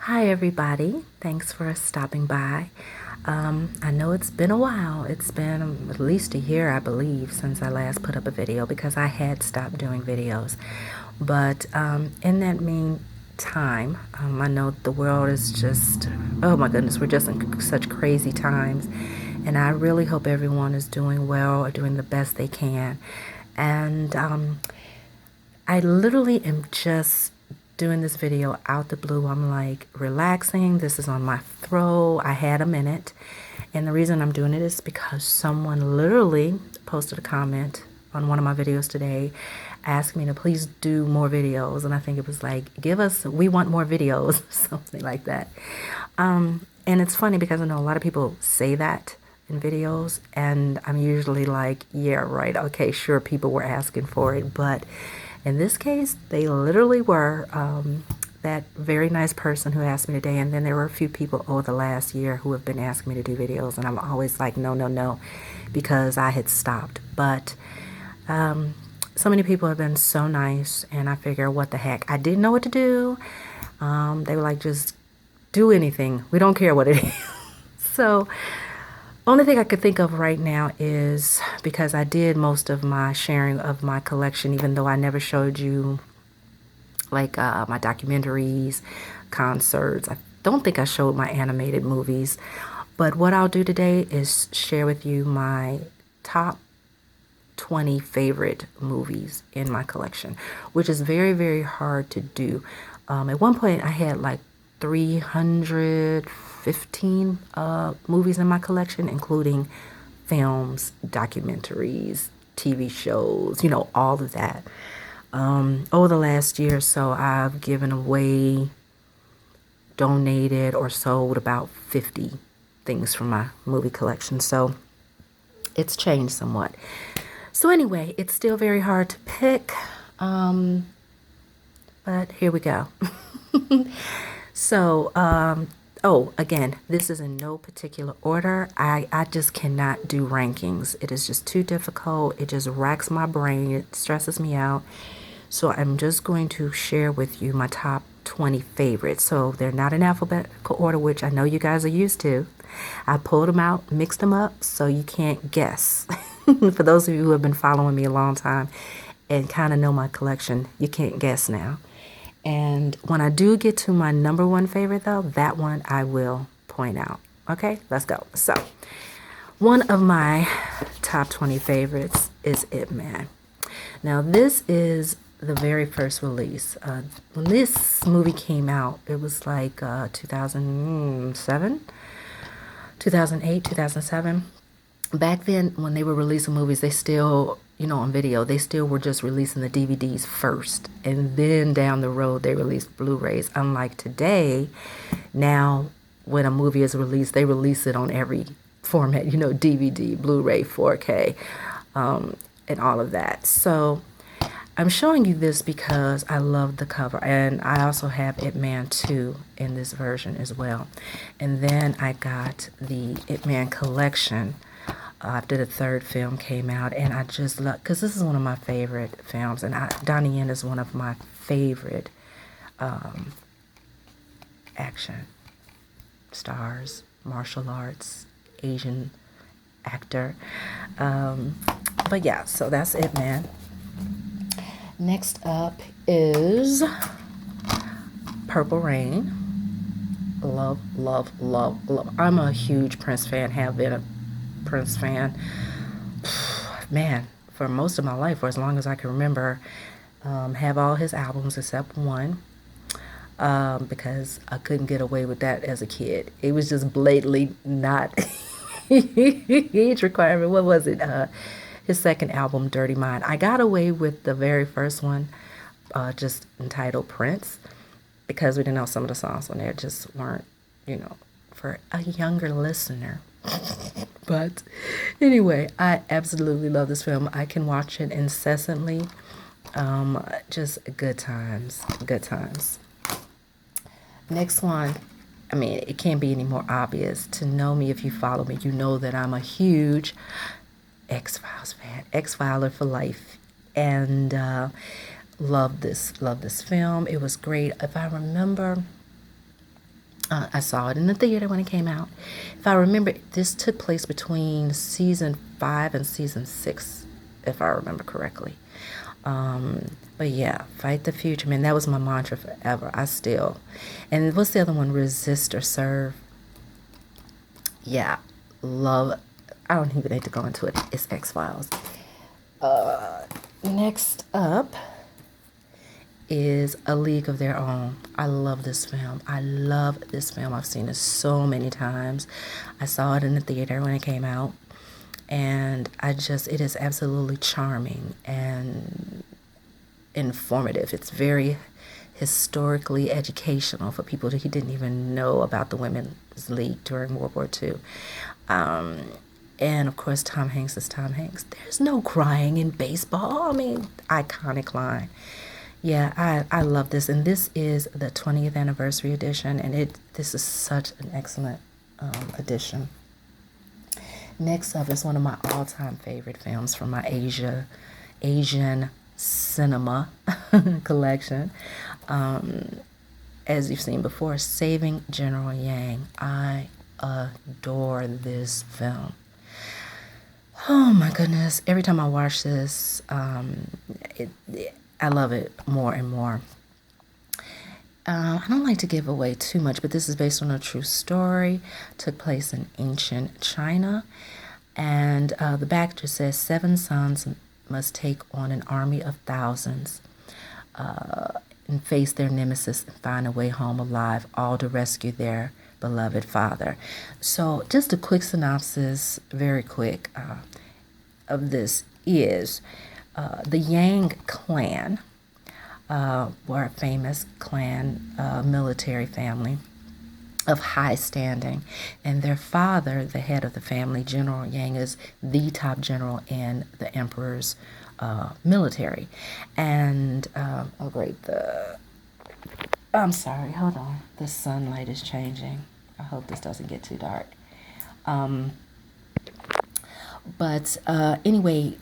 Hi, everybody. Thanks for stopping by. I know it's been a while. It's been at least a year, I believe, since I last put up a video because I had stopped doing videos. But in that meantime, I know the world is just, oh my goodness, we're just in such crazy times. And I really hope everyone is doing well or doing the best they can. And I literally am just doing this video out the blue. I'm like relaxing. This is on my throat. I had a minute. And the reason I'm doing it is because someone literally posted a comment on one of my videos today asking me to please do more videos. And I think it was like, we want more videos, something like that. And it's funny because I know a lot of people say that in videos, and I'm usually like, yeah, right, okay, sure, people were asking for it, but in this case, they literally were. That very nice person who asked me today, and then there were a few people over the last year who have been asking me to do videos, and I'm always like, no, no, no, because I had stopped. But so many people have been so nice, and I figure, what the heck? I didn't know what to do. They were like, just do anything. We don't care what it is. So only thing I could think of right now is because I did most of my sharing of my collection, even though I never showed you like my documentaries, concerts. I don't think I showed my animated movies. But what I'll do today is share with you my top 20 favorite movies in my collection, which is very, very hard to do. At one point, I had like 315 movies in my collection, including films, documentaries, TV shows, all of that. Over the last year or so, I've given away, donated, or sold about 50 things from my movie collection. So it's changed somewhat. So anyway, it's still very hard to pick, but here we go. So, oh, again, this is in no particular order. I just cannot do rankings. It is just too difficult. It just racks my brain. It stresses me out. So I'm just going to share with you my top 20 favorites. So they're not in alphabetical order, which I know you guys are used to. I pulled them out, mixed them up, so you can't guess. For those of you who have been following me a long time and kind of know my collection, you can't guess now. And when I do get to my number one favorite, though, that one I will point out. Okay, let's go. So, one of my top 20 favorites is Ip Man. Now, this is the very first release. When this movie came out, it was like 2007, 2008, 2007. Back then, when they were releasing movies, they still, on video, they still were just releasing the DVDs first. And then down the road, they released Blu-rays. Unlike today, now when a movie is released, they release it on every format, DVD, Blu-ray, 4K, and all of that. So I'm showing you this because I love the cover, and I also have Ip Man 2 in this version as well. And then I got the Ip Man collection after the third film came out, and I just love, because this is one of my favorite films, and Donnie Yen is one of my favorite action stars, martial arts, Asian actor. But yeah, so that's Ip Man. Next up is Purple Rain. Love, love, love, love. I'm a huge Prince fan, have been a Prince fan, man, for most of my life, for as long as I can remember. Have all his albums except one, because I couldn't get away with that as a kid. It was just blatantly not age requirement. What was it? His second album, Dirty Mind. I got away with the very first one, just entitled Prince, because we didn't know some of the songs on there just weren't, for a younger listener. But anyway, I absolutely love this film. I can watch it incessantly. Just good times, good times. Next one, I mean, it can't be any more obvious. To know me, if you follow me, you know that I'm a huge X-Files fan, X-Filer for life, and love this film. It was great. If I remember, I saw it in the theater when it came out. If I remember, this took place between season 5 and season 6, if I remember correctly. But yeah, fight the future, man. That was my mantra forever. And what's the other one? Resist or serve. Yeah, love. I don't even need to go into it. It's X-Files. Next up is A League of Their Own. I love this film. I love this film. I've seen it so many times. I saw it in the theater when it came out. And it is absolutely charming and informative. It's very historically educational for people who didn't even know about the Women's League during World War II. And of course, Tom Hanks is Tom Hanks. There's no crying in baseball. I mean, iconic line. Yeah, I love this. And this is the 20th anniversary edition. And this is such an excellent edition. Next up is one of my all-time favorite films from my Asian cinema collection. As you've seen before, Saving General Yang. I adore this film. Oh my goodness. Every time I watch this, I love it more and more. I don't like to give away too much, but this is based on a true story. Took place in ancient China. And the back just says, 7 sons must take on an army of thousands and face their nemesis and find a way home alive, all to rescue their beloved father. So just a quick synopsis, very quick, of this is the Yang clan were a famous clan military family of high standing, and their father, the head of the family, General Yang, is the top general in the emperor's military. And I'm sorry, hold on, the sunlight is changing. I hope this doesn't get too dark. Anyway,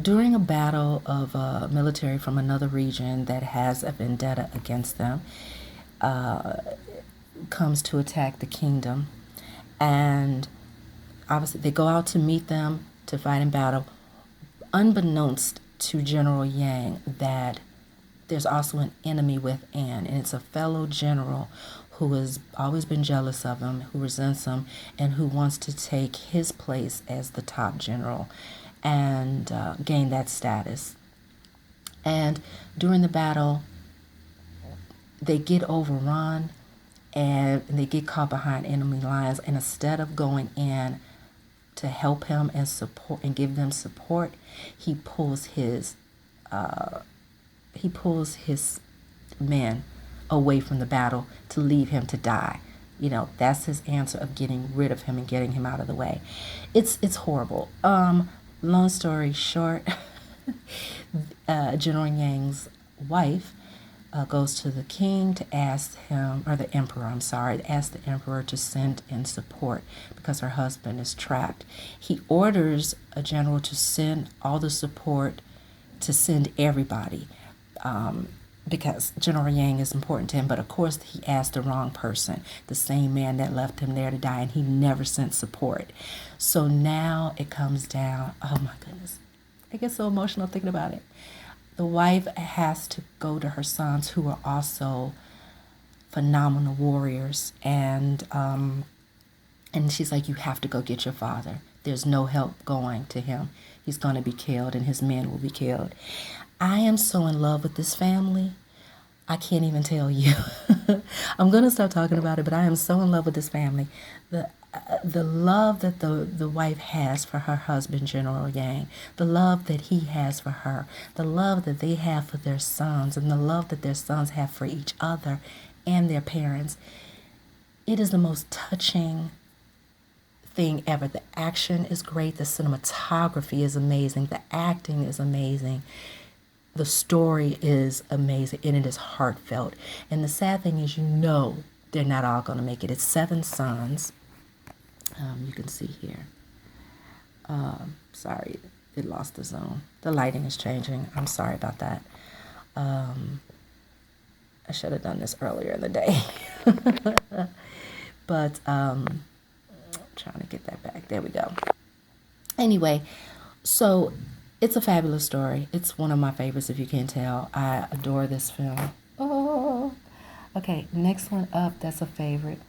during a battle of military from another region that has a vendetta against them, comes to attack the kingdom, and obviously they go out to meet them to fight in battle, unbeknownst to General Yang that there's also an enemy within, and it's a fellow general who has always been jealous of him, who resents him, and who wants to take his place as the top general and gain that status. And during the battle, they get overrun and they get caught behind enemy lines. And instead of going in to help him and support and give them support, he pulls his men away from the battle to leave him to die. You know, that's his answer of getting rid of him and getting him out of the way. It's horrible. Long story short, General Yang's wife goes to the king to ask him, or the emperor, I'm sorry, to ask the emperor to send in support because her husband is trapped. He orders a general to send all the support, to send everybody, because General Yang is important to him. But of course, he asked the wrong person, the same man that left him there to die, and he never sent support. So now it comes down, oh my goodness, I get so emotional thinking about it. The wife has to go to her sons, who are also phenomenal warriors, and she's like, you have to go get your father. There's no help going to him. He's going to be killed, and his men will be killed. I am so in love with this family. I can't even tell you. I'm going to stop talking about it, but I am so in love with this family. The love that the wife has for her husband, General Yang, the love that he has for her, the love that they have for their sons, and the love that their sons have for each other and their parents. It is the most touching thing ever. The action is great. The cinematography is amazing. The acting is amazing. The story is amazing, and it is heartfelt. And the sad thing is, they're not all going to make it. It's 7 sons. You can see here. Sorry, it lost the zone. The lighting is changing. I'm sorry about that. I should have done this earlier in the day. But trying to get that back. There we go. Anyway, so it's a fabulous story. It's one of my favorites, if you can't tell. I adore this film. Oh, okay. Next one up that's a favorite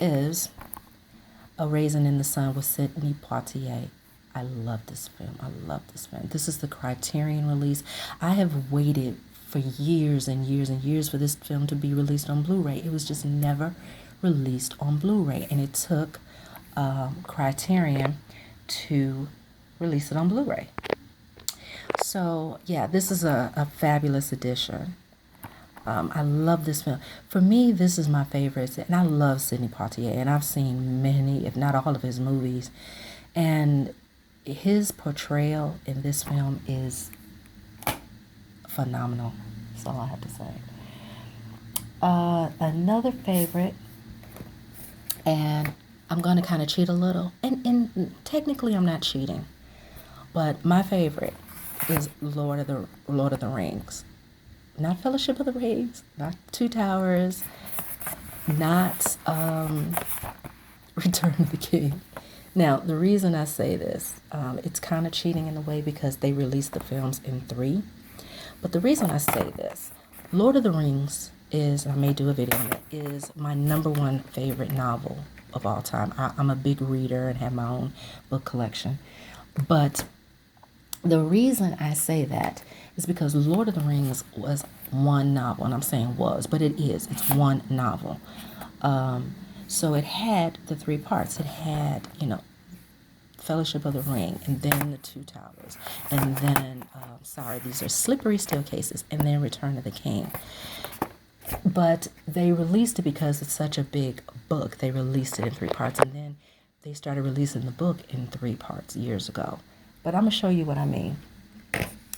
is A Raisin in the Sun with Sidney Poitier. I love this film. I love this film. This is the Criterion release. I have waited for years and years and years for this film to be released on Blu-ray. It was just never released on Blu-ray, and it took Criterion to release it on Blu-ray. So yeah, this is a fabulous edition. I love this film. For me, this is my favorite, and I love Sidney Poitier, and I've seen many, if not all of his movies, and his portrayal in this film is phenomenal. That's all I have to say. Another favorite, and I'm going to kind of cheat a little, and technically I'm not cheating, but my favorite is Lord of the Rings. Not Fellowship of the Rings, not Two Towers, not Return of the King. Now, the reason I say this, it's kind of cheating in a way because they released the films in 3. But the reason I say this, Lord of the Rings is, I may do a video on it, is my #1 favorite novel of all time. I'm a big reader and have my own book collection. But the reason I say that is because Lord of the Rings was one novel, and I'm saying was, but it is. It's one novel. So it had the 3 parts. It had, Fellowship of the Ring, and then the Two Towers, and then, these are Slippery Staircases, and then Return of the King. But they released it because it's such a big book. They released it in 3 parts, and then they started releasing the book in 3 parts years ago. But I'm going to show you what I mean.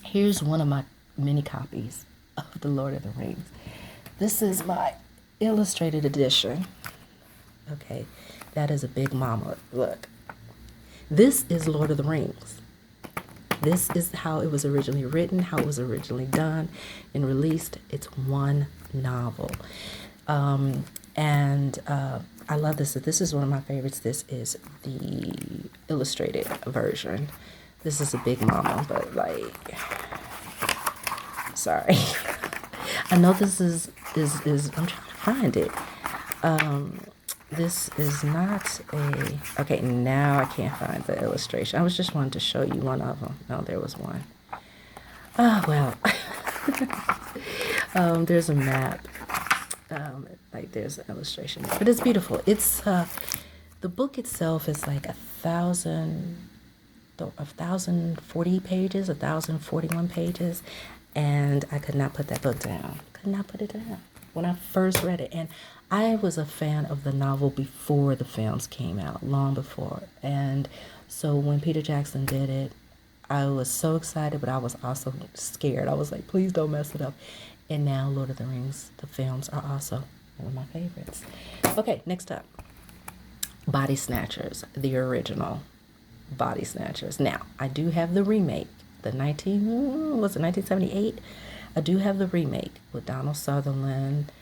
Here's one of my many copies of The Lord of the Rings. This is my illustrated edition. Okay, that is a big mama. Look. This is Lord of the Rings. This is how it was originally written, how it was originally done and released. It's one novel. I love this. This is one of my favorites. This is the illustrated version. This is a big mama, but sorry. I know this is I'm trying to find it. This is not okay, now I can't find the illustration. I was just wanting to show you one of them. No, there was one. Oh, well. There's a map. There's an illustration. But it's beautiful. It's, the book itself is like 1,040 pages, 1,041 pages. And I could not put that book down. Could not put it down when I first read it. And I was a fan of the novel before the films came out, long before. And so when Peter Jackson did it, I was so excited, but I was also scared. I was like, please don't mess it up. And now Lord of the Rings, the films, are also one of my favorites. Okay, next up. Body Snatchers, the original Body Snatchers. Now, I do have the remake, the 1978? I do have the remake with Donald Sutherland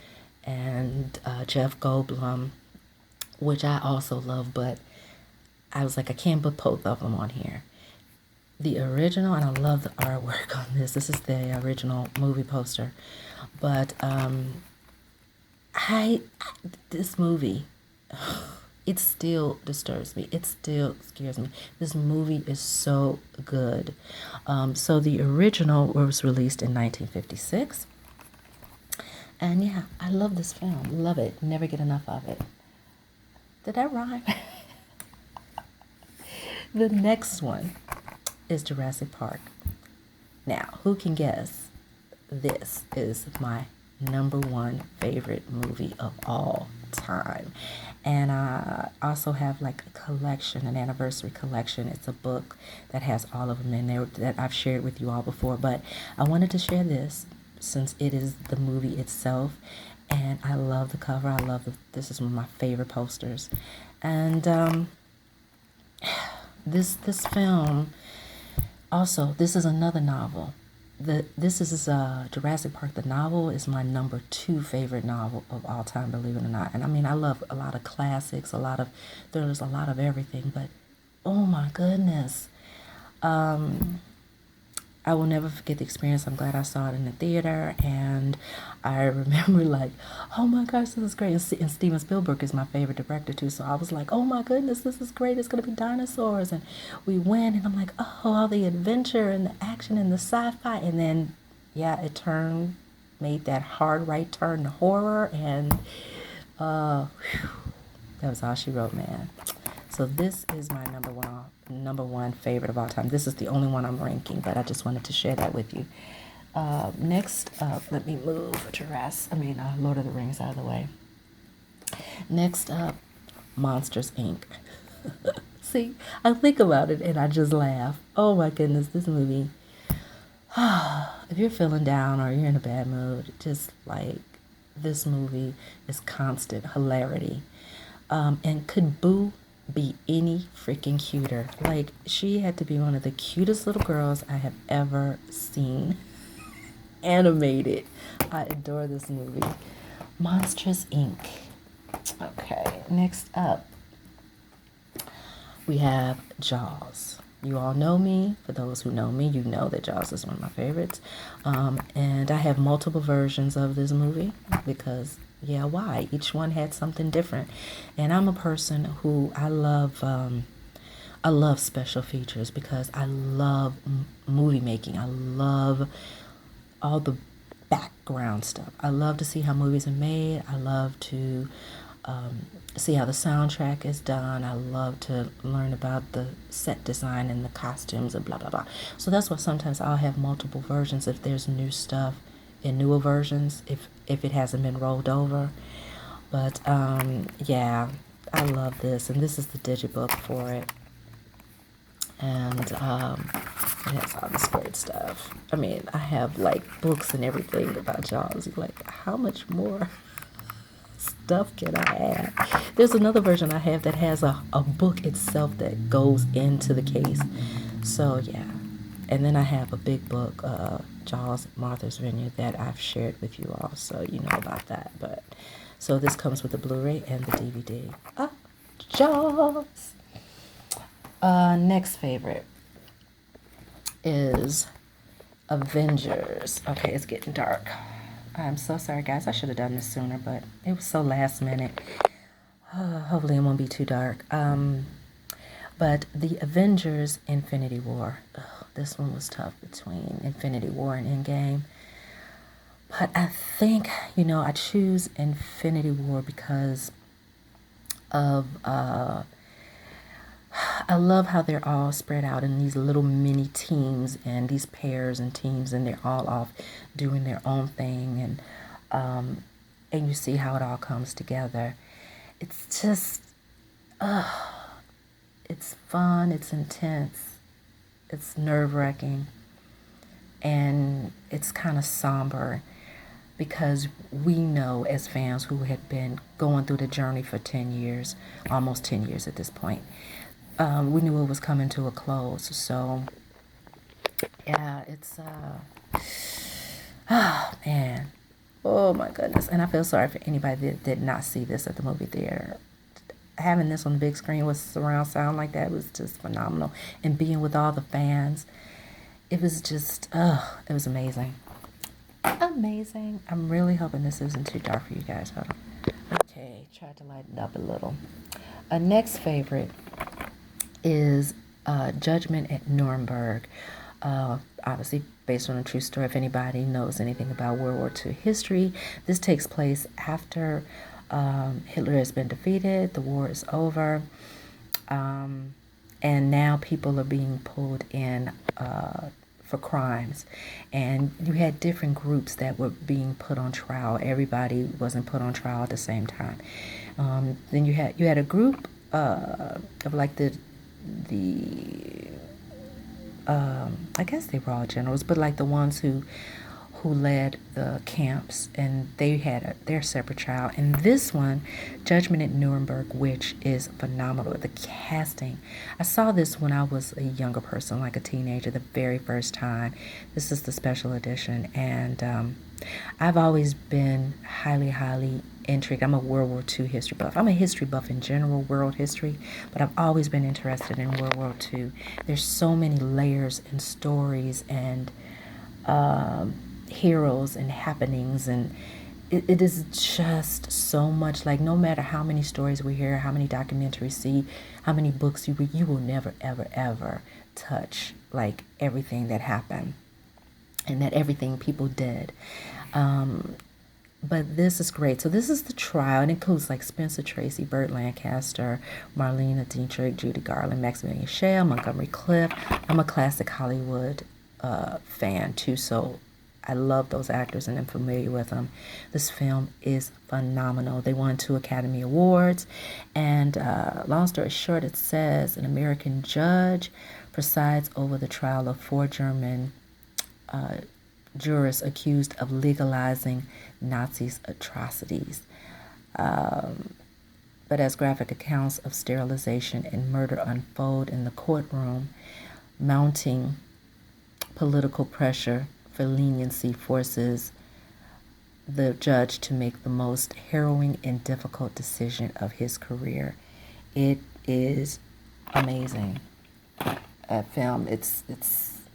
and Jeff Goldblum, which I also love, but I was like, I can't put both of them on here. The original, and I love the artwork on this. This is the original movie poster. But this movie, it still disturbs me. It still scares me. This movie is so good. So the original was released in 1956. And yeah, I love this film. Love it. Never get enough of it. Did that rhyme? The next one is Jurassic Park. Now, who can guess? This is my #1 favorite movie of all time. And I also have like a collection, an anniversary collection. It's a book that has all of them in there that I've shared with you all before. But I wanted to share this since it is the movie itself. And I love the cover. I love this is one of my favorite posters. And this film, also, this is another novel. this is Jurassic Park. The novel is my number 2 favorite novel of all time, believe it or not. And I mean, I love a lot of classics, there's a lot of everything, but oh my goodness. I will never forget the experience. I'm glad I saw it in the theater, and I remember like, oh my gosh, this is great. And Steven Spielberg is my favorite director too, so I was like, oh my goodness, this is great. It's gonna be dinosaurs, and we went, and I'm like, oh, all the adventure and the action and the sci-fi, and then yeah, made that hard right turn to horror, and that was all she wrote, man. So this is my number one favorite of all time. This is the only one I'm ranking, but I just wanted to share that with you. Next up, let me move Lord of the Rings out of the way. Next up, Monsters, Inc. See, I think about it and I just laugh. Oh my goodness, this movie. If you're feeling down or you're in a bad mood, just like this movie is constant hilarity. And could Boo be any freaking cuter? Like, she had to be one of the cutest little girls I have ever seen animated. I adore this movie. Monsters, Inc. Okay, next up, we have Jaws. You all know me. For those who know me, you know that Jaws is one of my favorites. And I have multiple versions of this movie because, yeah, why? Each one had something different. And I'm a person who I love special features because I love movie making. I love all the background stuff. I love to see how movies are made. I love to see how the soundtrack is done. I love to learn about the set design and the costumes and blah, blah, blah. So that's why sometimes I'll have multiple versions if there's new stuff in newer versions, if it hasn't been rolled over. But yeah, I love this. And this is the digibook for it. And it has all this great stuff. I mean, I have like books and everything about Jaws. Like, how much more stuff can I add? There's another version I have that has a book itself that goes into the case. So yeah. And then I have a big book, Jaws, Martha's Vineyard, that I've shared with you all, so you know about that. But so this comes with the Blu-ray and the DVD. Jaws. Next favorite is Avengers. Okay, it's getting dark. I'm so sorry, guys. I should have done this sooner, but it was so last minute. Hopefully it won't be too dark. But the Avengers Infinity War. This one was tough between Infinity War and Endgame. But I think, I choose Infinity War because of, I love how they're all spread out in these little mini teams and these pairs and teams, and they're all off doing their own thing, and you see how it all comes together. It's just, it's fun, it's intense, it's nerve-wracking, and it's kind of somber because we know as fans who had been going through the journey for 10 years, almost 10 years at this point, we knew it was coming to a close. So yeah, it's oh man, oh my goodness. And I feel sorry for anybody that did not see this at the movie theater. Having this on the big screen with surround sound like that was just phenomenal, and being with all the fans, it was just it was amazing. I'm really hoping this isn't too dark for you guys. Hold on. Okay, tried to lighten it up a little. Next favorite is Judgment at Nuremberg. Obviously based on a true story. If anybody knows anything about World War II history, this takes place after Hitler has been defeated, the war is over, and now people are being pulled in for crimes. And you had different groups that were being put on trial. Everybody wasn't put on trial at the same time. Then you had a group of like the I guess they were all generals, but like the ones who who led the camps, and they had their separate trial. And this one, Judgment at Nuremberg, which is phenomenal. The casting, I saw this when I was a younger person, like a teenager, the very first time. This is the special edition, and I've always been highly intrigued. I'm a World War II history buff. I'm a history buff in general, world history, but I've always been interested in World War II. There's so many layers and stories and heroes and happenings, and it is just so much. Like, no matter how many stories we hear, how many documentaries see, how many books you read, you will never ever touch like everything that happened and that everything people did. But this is great. So this is the trial. It includes like Spencer Tracy, Burt Lancaster, Marlena Dietrich, Judy Garland, Maximilian Schell, Montgomery Clift. I'm a classic Hollywood fan too, so I love those actors and I'm familiar with them. This film is phenomenal. They won 2 Academy Awards, and long story short, it says an American judge presides over the trial of 4 German jurors accused of legalizing Nazis' atrocities. But as graphic accounts of sterilization and murder unfold in the courtroom, mounting political pressure for leniency forces the judge to make the most harrowing and difficult decision of his career. It is amazing. Film. It's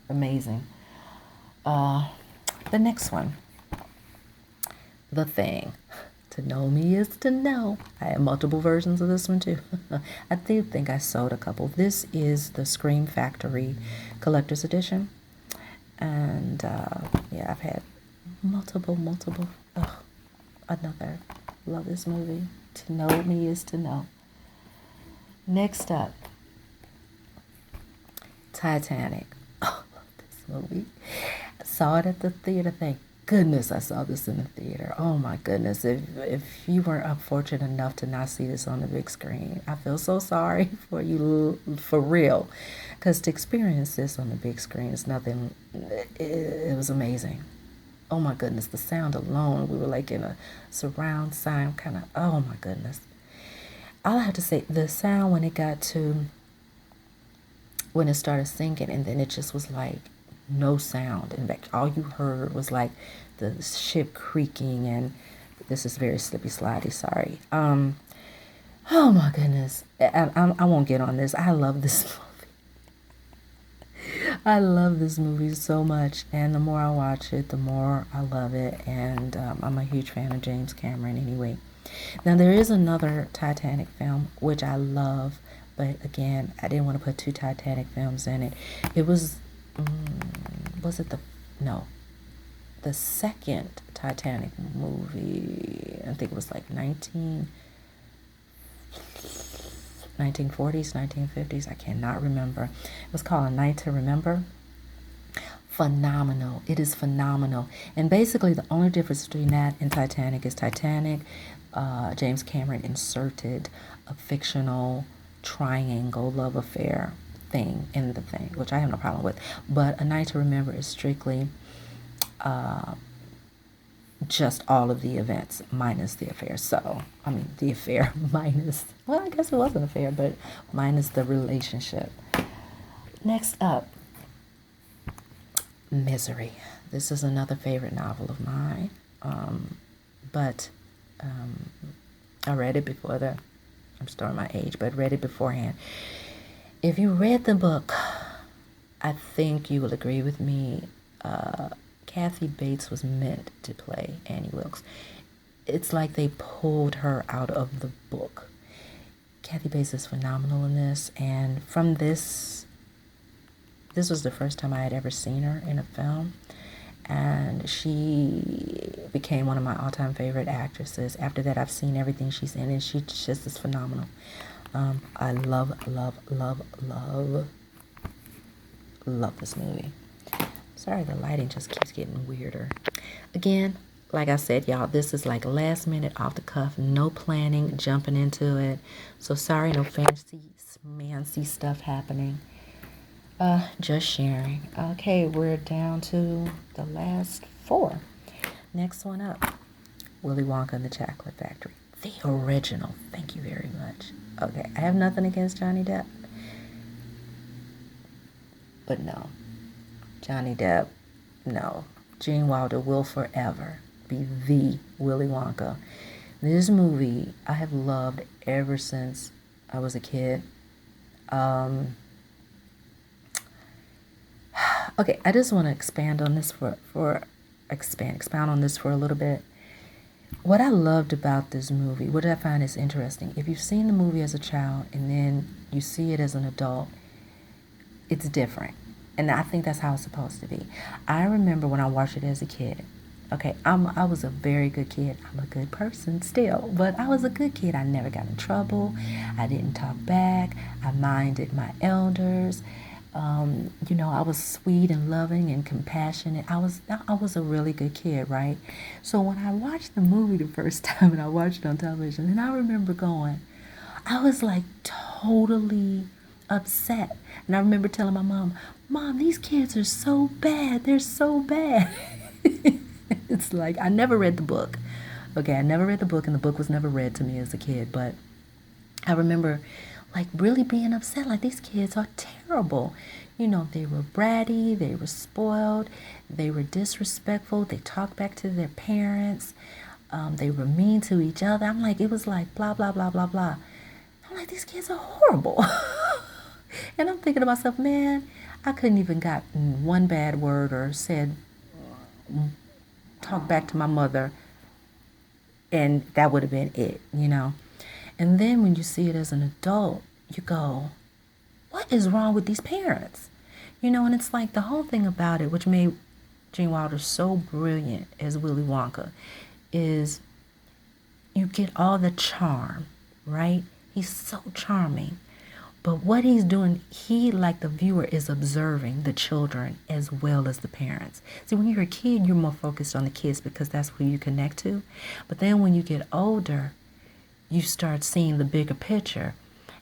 amazing. The next one, The Thing. To know me is to know. I have multiple versions of this one too. I do think I sold a couple. This is the Scream Factory Collector's Edition. And yeah, I've had multiple. Another. Love this movie. To know me is to know. Next up, Titanic. Oh, I love this movie. I saw it at the theater. Thank goodness I saw this in the theater. Oh my goodness. If you weren't unfortunate enough to not see this on the big screen, I feel so sorry for you, for real. Because to experience this on the big screen is nothing. It was amazing. Oh my goodness. The sound alone. We were like in a surround sound kind of. Oh my goodness. All I have to say, the sound when it started sinking, and then it just was like no sound. In fact, all you heard was like the ship creaking, and this is very slippy slidey, sorry. Oh my goodness. I won't get on this. I love this movie. I love this movie so much, and the more I watch it, the more I love it, and I'm a huge fan of James Cameron anyway. Now, there is another Titanic film, which I love, but again, I didn't want to put 2 Titanic films in it. It was the second Titanic movie. I think it was like 1940s, 1950s. I cannot remember. It was called A Night to Remember. Phenomenal. It is phenomenal. And basically, the only difference between that and Titanic is Titanic, James Cameron inserted a fictional triangle love affair thing in the thing, which I have no problem with. But A Night to Remember is strictly just all of the events minus the affair. So, I mean, the affair minus, well, I guess it was an affair, but minus the relationship. Next up, Misery. This is another favorite novel of mine. But I read it before I'm starting my age, but read it beforehand. If you read the book, I think you will agree with me. Kathy Bates was meant to play Annie Wilkes. It's like they pulled her out of the book. Kathy Bates is phenomenal in this, and from this was the first time I had ever seen her in a film, and she became one of my all-time favorite actresses. After that, I've seen everything she's in, and she just is phenomenal. I love this movie. Sorry, the lighting just keeps getting weirder. Again, like I said, y'all, this is like last minute, off the cuff, no planning, jumping into it. So sorry, no fancy stuff happening. Just sharing. Okay, we're down to the last 4. Next one up, Willy Wonka and the Chocolate Factory. The original. Thank you very much. Okay, I have nothing against Johnny Depp. But no. Johnny Depp, no. Gene Wilder will forever be the Willy Wonka. This movie I have loved ever since I was a kid. Okay, I just want to expound on this for a little bit. What I loved about this movie, what I find is interesting, if you've seen the movie as a child and then you see it as an adult, it's different. And I think that's how it's supposed to be. I remember when I watched it as a kid. Okay, I was a very good kid. I'm a good person still, but I was a good kid. I never got in trouble. I didn't talk back. I minded my elders. I was sweet and loving and compassionate. I was a really good kid, right? So when I watched the movie the first time and I watched it on television, and I remember I was like totally upset. And I remember telling my Mom, these kids are so bad. They're so bad. It's like, I never read the book. Okay, I never read the book, and the book was never read to me as a kid, but I remember like really being upset, like these kids are terrible. They were bratty, they were spoiled, they were disrespectful, they talked back to their parents, they were mean to each other. I'm like, it was like blah, blah, blah, blah, blah. I'm like, these kids are horrible. And I'm thinking to myself, man, I couldn't even got one bad word or talk back to my mother, and that would have been it. And then when you see it as an adult, you go, what is wrong with these parents? And it's like the whole thing about it, which made Gene Wilder so brilliant as Willy Wonka, is you get all the charm, right? He's so charming. But what he's doing, he, like the viewer, is observing the children as well as the parents. See, when you're a kid, you're more focused on the kids because that's who you connect to. But then when you get older, you start seeing the bigger picture,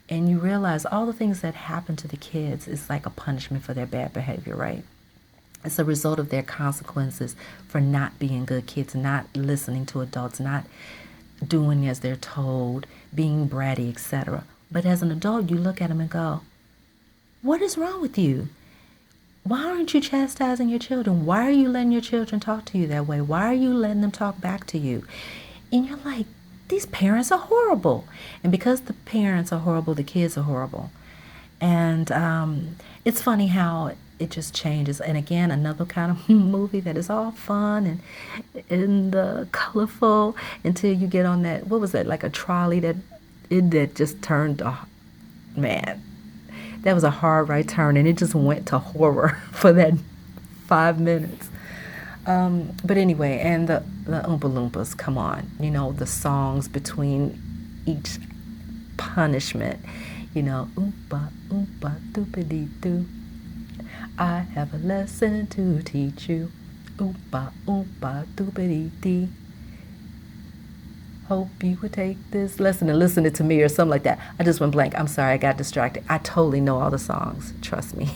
and you realize all the things that happen to the kids is like a punishment for their bad behavior, right? It's a result of their consequences for not being good kids, not listening to adults, not doing as they're told, being bratty, etc. But as an adult, you look at them and go, what is wrong with you? Why aren't you chastising your children? Why are you letting your children talk to you that way? Why are you letting them talk back to you? And you're like, these parents are horrible. And because the parents are horrible, the kids are horrible. And it's funny how it just changes. And again, another kind of movie that is all fun and colorful until you get on that, what was that, like a trolley that just turned, man, that was a hard right turn, and it just went to horror for that 5 minutes. But anyway, and the Oompa Loompas, come on, the songs between each punishment, Oompa, Oompa, doopity doo. I have a lesson to teach you. Oompa, Oompa, doopity dee. Hope you would take this lesson and listen it to me, or something like that. I just went blank. I'm sorry, I got distracted. I totally know all the songs. Trust me.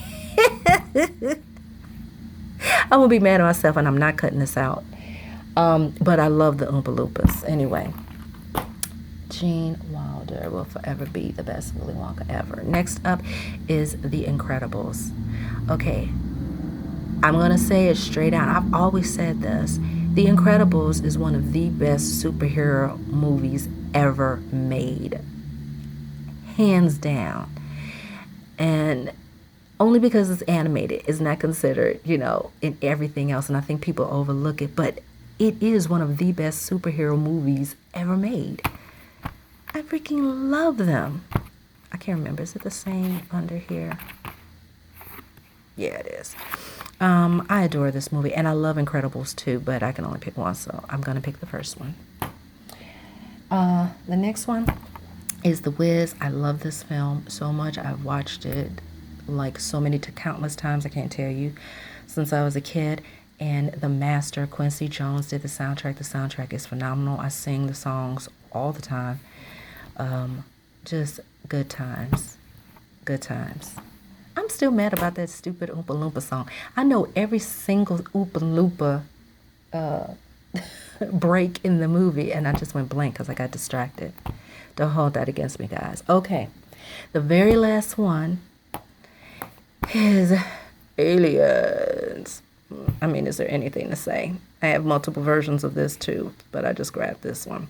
I'm going to be mad at myself, and I'm not cutting this out. But I love the Oompa Loompas. Anyway, Gene Wilder will forever be the best Willy Wonka ever. Next up is The Incredibles. Okay, I'm going to say it straight out. I've always said this. The Incredibles is one of the best superhero movies ever made. Hands down. And only because it's animated. It's not considered, in everything else. And I think people overlook it. But it is one of the best superhero movies ever made. I freaking love them. I can't remember. Is it the same under here? Yeah, it is. I adore this movie, and I love Incredibles too, but I can only pick one, so I'm going to pick the first one. The next one is The Wiz. I love this film so much. I've watched it like so many countless times, I can't tell you, since I was a kid. And the master, Quincy Jones, did the soundtrack. The soundtrack is phenomenal. I sing the songs all the time. Just good times. Good times. I'm still mad about that stupid Oompa Loompa song. I know every single Oompa Loompa break in the movie, and I just went blank because I got distracted. Don't hold that against me, guys. Okay, the very last one is aliens. I mean, is there anything to say? I have multiple versions of this too, but I just grabbed this one.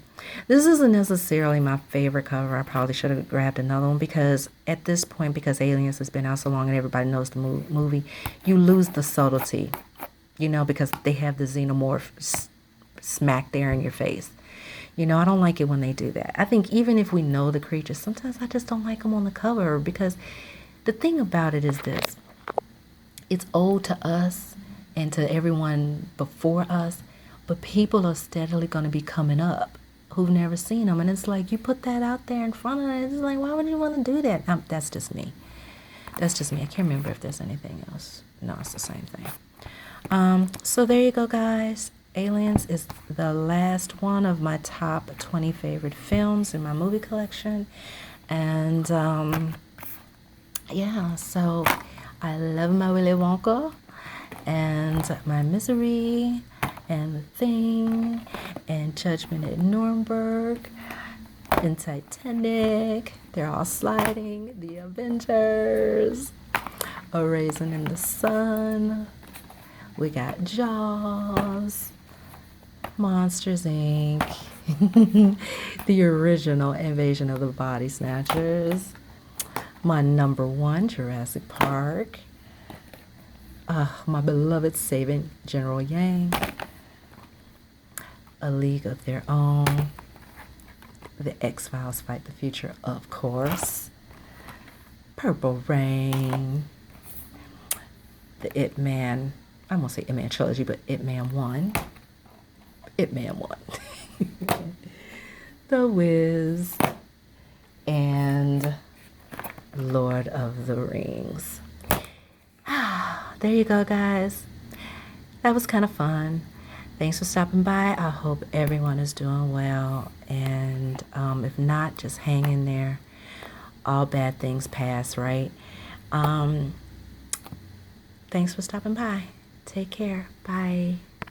This isn't necessarily my favorite cover. I probably should have grabbed another one because at this point, because Aliens has been out so long and everybody knows the movie, you lose the subtlety, you know, because they have the xenomorph smack there in your face. You know, I don't like it when they do that. I think even if we know the creatures, sometimes I just don't like them on the cover because the thing about it is this. It's old to us and to everyone before us, but people are steadily going to be coming up who've never seen them. And it's like, you put that out there in front of it. It's like, why would you want to do that? That's just me. That's just me. I can't remember if there's anything else. No, it's the same thing. So there you go, guys. Aliens is the last one of my top 20 favorite films in my movie collection. And yeah, so I love my Willy Wonka and my Misery and The Thing and Judgment at Nuremberg and Titanic. They're all sliding. The Avengers. A Raisin in the Sun. We got Jaws. Monsters, Inc. The original Invasion of the Body Snatchers. My number one, Jurassic Park. My beloved Saving General Yang. A League of Their Own. The X-Files Fight the Future, of course. Purple Rain. The It Man. I won't say It Man trilogy, but It Man 1. It Man 1. The Wiz. And Lord of the Rings. There you go, guys. That was kind of fun. Thanks for stopping by. I hope everyone is doing well. And if not, just hang in there. All bad things pass, right? Thanks for stopping by. Take care. Bye.